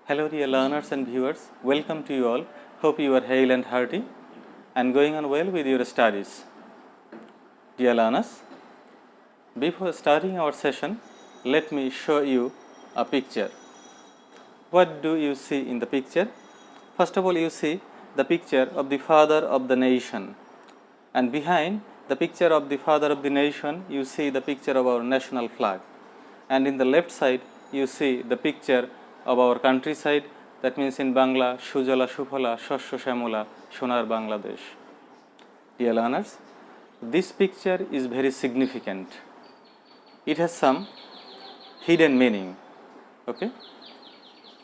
Hello dear learners and viewers, welcome to you all. Hope you are hale and hearty and going on well with your studies. Dear learners, before starting our session, let me show you a picture. What do you see in the picture? First of all, you see the picture of the father of the nation, and behind the picture of the father of the nation, you see the picture of our national flag, and in the left side, you see the picture of our countryside, that means in Bangla, Shujala Shufala, Shosho Shamula, Sonar Bangladesh. Dear learners, this picture is very significant. It has some hidden meaning. Okay?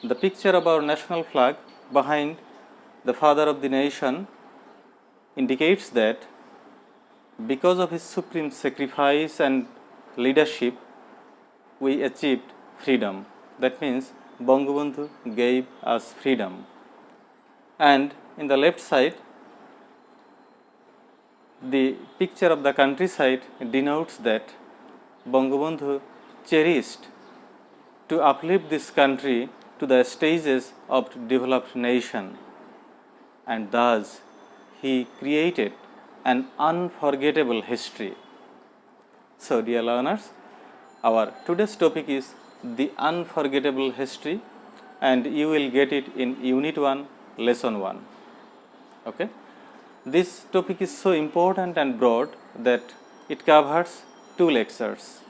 The picture of our national flag behind the father of the nation indicates that because of his supreme sacrifice and leadership, we achieved freedom. That means Bangabandhu gave us freedom. And in the left side, the picture of the countryside denotes that Bangabandhu cherished to uplift this country to the stages of developed nation, and thus he created an unforgettable history. So dear learners, our today's topic is the unforgettable history, and you will get it in Unit 1, Lesson 1. Okay? This topic is so important and broad that it covers 2 lectures.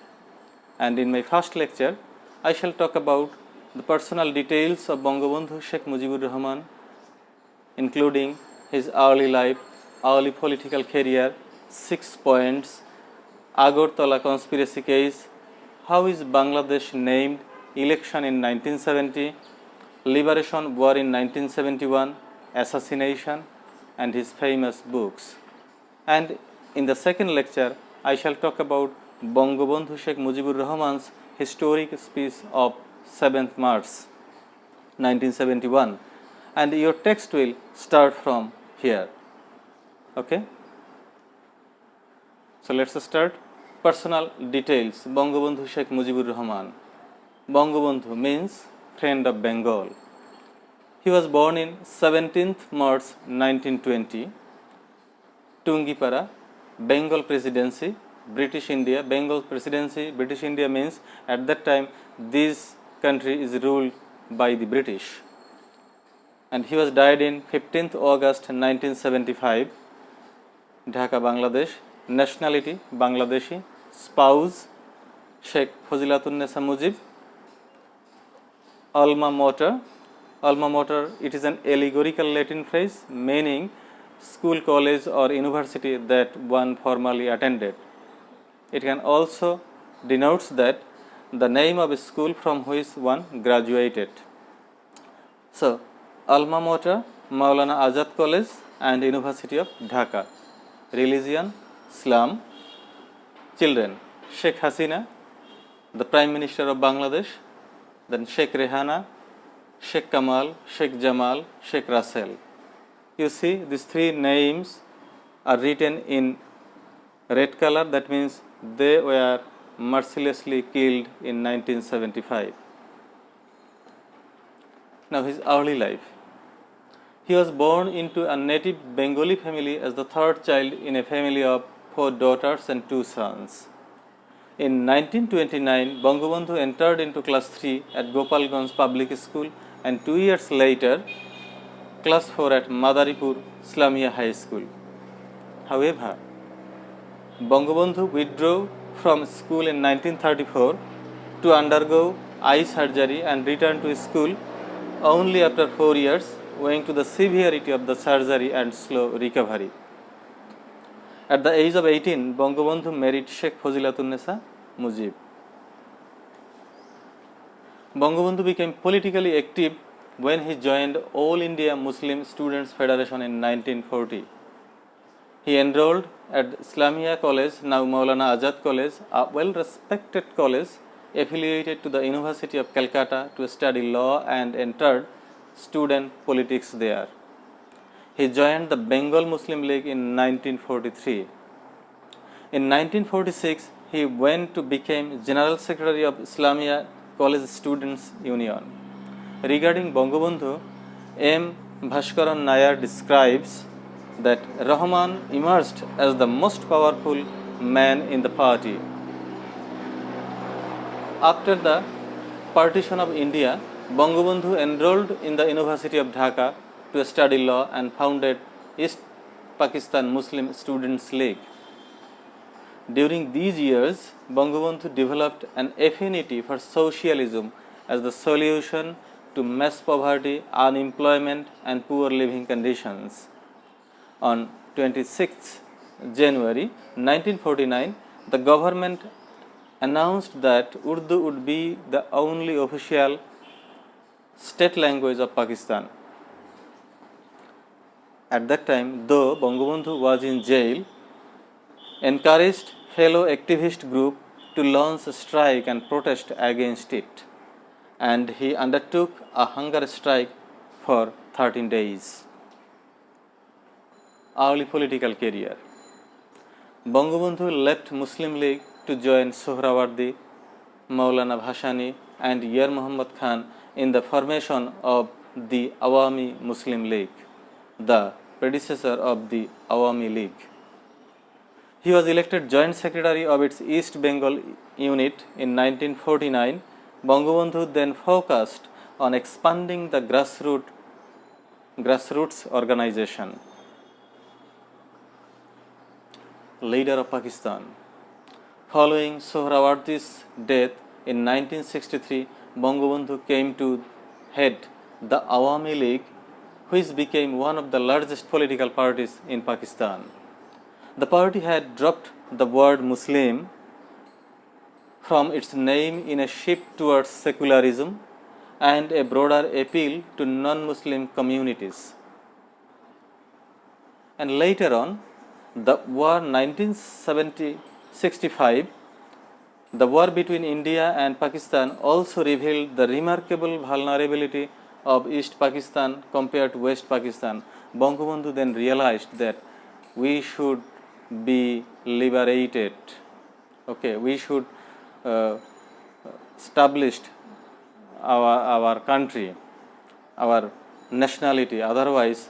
And in my first lecture, I shall talk about the personal details of Bangabandhu Sheikh Mujibur Rahman, including his early life, early political career, 6 points, Agartala conspiracy case, how is Bangladesh named, election in 1970, liberation war in 1971, assassination, and his famous books. And in the second lecture, I shall talk about Bangabandhu Sheikh Mujibur Rahman's historic speech of 7th March 1971, and your text will start from here. Okay? So let's start. Personal details. Bangabandhu Sheikh Mujibur Rahman. Bangabandhu means friend of Bengal. He was born in 17th March 1920, Tungipara, Bengal Presidency, British India. Bengal Presidency, British India means at that time this country is ruled by the British. And he was died in 15th August 1975, Dhaka, Bangladesh. Nationality Bangladeshi. Spouse Sheikh Fazilatun-Nisa Mujib. Alma mater. Alma mater, it is an allegorical Latin phrase meaning school, college or university that one formerly attended. It can also denotes that the name of a school from which one graduated. So, Alma mater, Maulana Azad College and University of Dhaka. Religion, Islam. Children, Sheikh Hasina, the Prime Minister of Bangladesh, then Sheikh Rehana, Sheikh Kamal, Sheikh Jamal, Sheikh Russell. You see, these 3 names are written in red color, that means they were mercilessly killed in 1975. Now his early life. He was born into a native Bengali family as the 3rd child in a family of 4 daughters and 2 sons. In 1929, Bangabandhu entered into class 3 at Gopalganj Public School and 2 years later, class 4 at Madaripur Islamia High School. However, Bangabandhu withdrew from school in 1934 to undergo eye surgery and returned to school only after 4 years, owing to the severity of the surgery and slow recovery. At the age of 18, Bangabandhu married Sheikh Fazilatun-Nisa Mujib. Bangabandhu became politically active when he joined All India Muslim Students Federation in 1940. He enrolled at Islamia College, now Maulana Azad College, a well-respected college affiliated to the University of Calcutta, to study law and entered student politics there. He joined the Bengal Muslim League in 1943. In 1946, he went to become General Secretary of Islamia College Students Union. regarding Bangabandhu, M. Bhaskaran Nayar describes that Rahman emerged as the most powerful man in the party. After the partition of India, Bangabandhu enrolled in the University of Dhaka to study law and founded East Pakistan Muslim Students League. During these years, Bangabandhu developed an affinity for socialism as the solution to mass poverty, unemployment, and poor living conditions. On 26 January 1949, the government announced that Urdu would be the only official state language of Pakistan. At that time, though Bangabandhu was in jail, encouraged fellow activist group to launch a strike and protest against it, and he undertook a hunger strike for 13 days. Early political career. Bangabandhu left Muslim League to join Sohrawardi, Maulana Bhashani and Yar Muhammad Khan in the formation of the Awami Muslim League, the predecessor of the Awami League. He was elected Joint Secretary of its East Bengal unit in 1949. Bangabandhu then focused on expanding the grassroots organization. Leader of Pakistan. Following Sohrawardi's death in 1963, Bangabandhu came to head the Awami League, which became one of the largest political parties in Pakistan. The party had dropped the word Muslim from its name in a shift towards secularism and a broader appeal to non-Muslim communities. And later on, the war 1965, the war between India and Pakistan also revealed the remarkable vulnerability of East Pakistan compared to West Pakistan. Bangabandhu then realized that we should be liberated. Okay, we should establish our country, our nationality. Otherwise,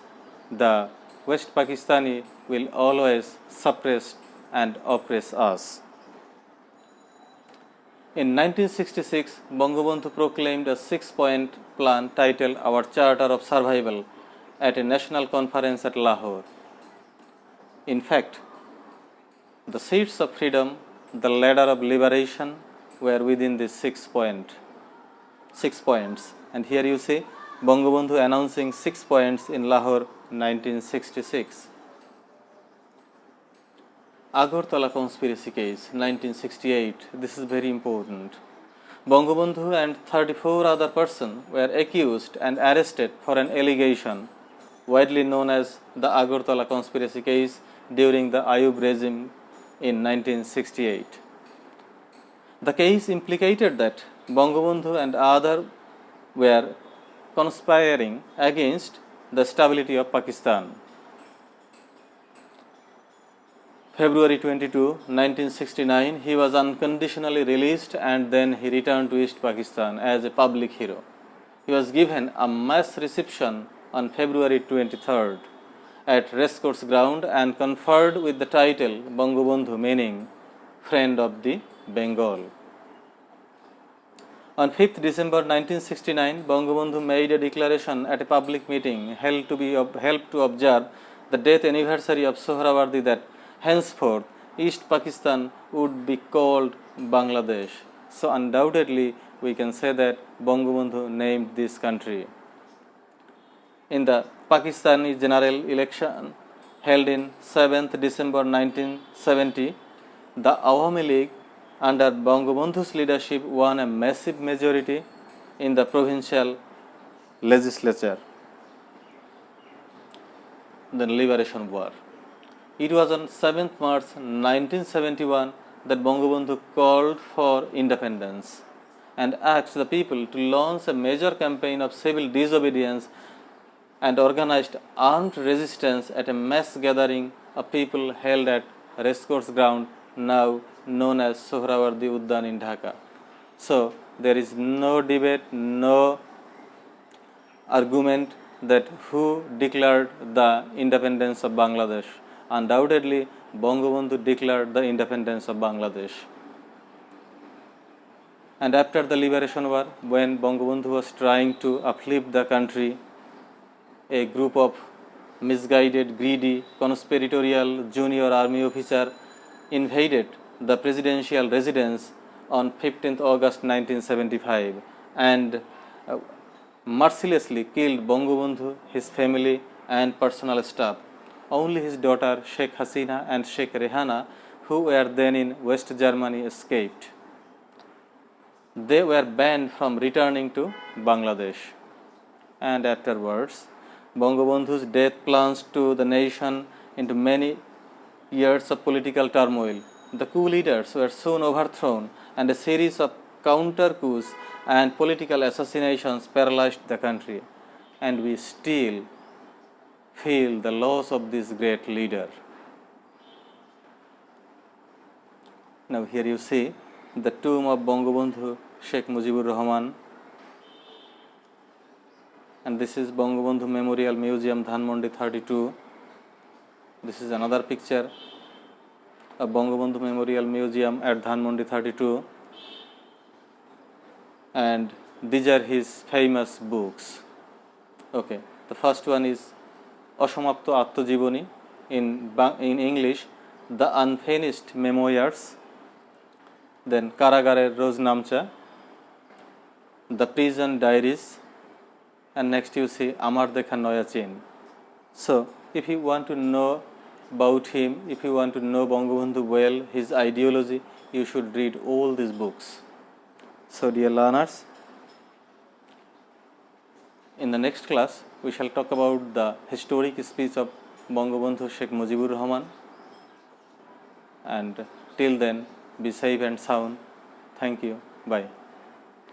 the West Pakistani will always suppress and oppress us. In 1966, Bangabandhu proclaimed a 6-point plan titled Our Charter of Survival at a national conference at Lahore. In fact, the seeds of freedom, the ladder of liberation, were within these 6 points. And here you see Bangabandhu announcing 6 points in Lahore 1966. Agartala conspiracy case 1968. This is very important. Bangabandhu and 34 other persons were accused and arrested for an allegation widely known as the Agartala conspiracy case during the Ayub regime in 1968. The case implicated that Bangabandhu and others were conspiring against the stability of Pakistan. February 22, 1969, he was unconditionally released and then he returned to East Pakistan as a public hero. He was given a mass reception on February 23rd at Racecourse Ground and conferred with the title Bangabandhu, meaning Friend of the Bengal. On 5th December 1969, Bangabandhu made a declaration at a public meeting held to observe the death anniversary of Sohrawardi that henceforth East Pakistan would be called Bangladesh. So undoubtedly we can say that Bangabandhu named this country. In the Pakistani general election held in 7th December 1970, the Awami League under Bangabandhu's leadership won a massive majority in the provincial legislature. The Liberation War. It was on 7th March 1971 that Bangabandhu called for independence and asked the people to launch a major campaign of civil disobedience and organized armed resistance at a mass gathering of people held at Racecourse Ground, now known as Sohrawardi Uddan in Dhaka. So there is no debate, no argument that who declared the independence of Bangladesh? Undoubtedly, Bangabandhu declared the independence of Bangladesh. And after the liberation war, when Bangabandhu was trying to uplift the country, a group of misguided, greedy, conspiratorial junior army officer invaded the presidential residence on 15th August 1975 and mercilessly killed Bangabandhu, his family and personal staff. Only his daughter Sheikh Hasina and Sheikh Rehana, who were then in West Germany, escaped. They were banned from returning to Bangladesh. And afterwards, Bangabandhu's death plunged to the nation into many years of political turmoil. The coup leaders were soon overthrown, and a series of counter coups and political assassinations paralyzed the country. And we still feel the loss of this great leader. Now here you see the tomb of Bangabandhu Sheikh Mujibur Rahman, and this is Bangabandhu Memorial Museum, Dhanmondi 32. This is another picture of Bangabandhu Memorial Museum at Dhanmondi 32, and these are his famous books. Okay, the first one is Asomapto Atmojiboni, in English, The Unfinished Memoirs. Then Karagarer Roznamcha, The Prison Diaries, and next you see Amar Dekha Noya Chain. So, if you want to know about him, if you want to know Bangabandhu well, his ideology, you should read all these books. So, dear learners, in the next class, we shall talk about the historic speech of Bangabandhu Sheikh Mujibur Rahman. And till then, be safe and sound. Thank you. Bye.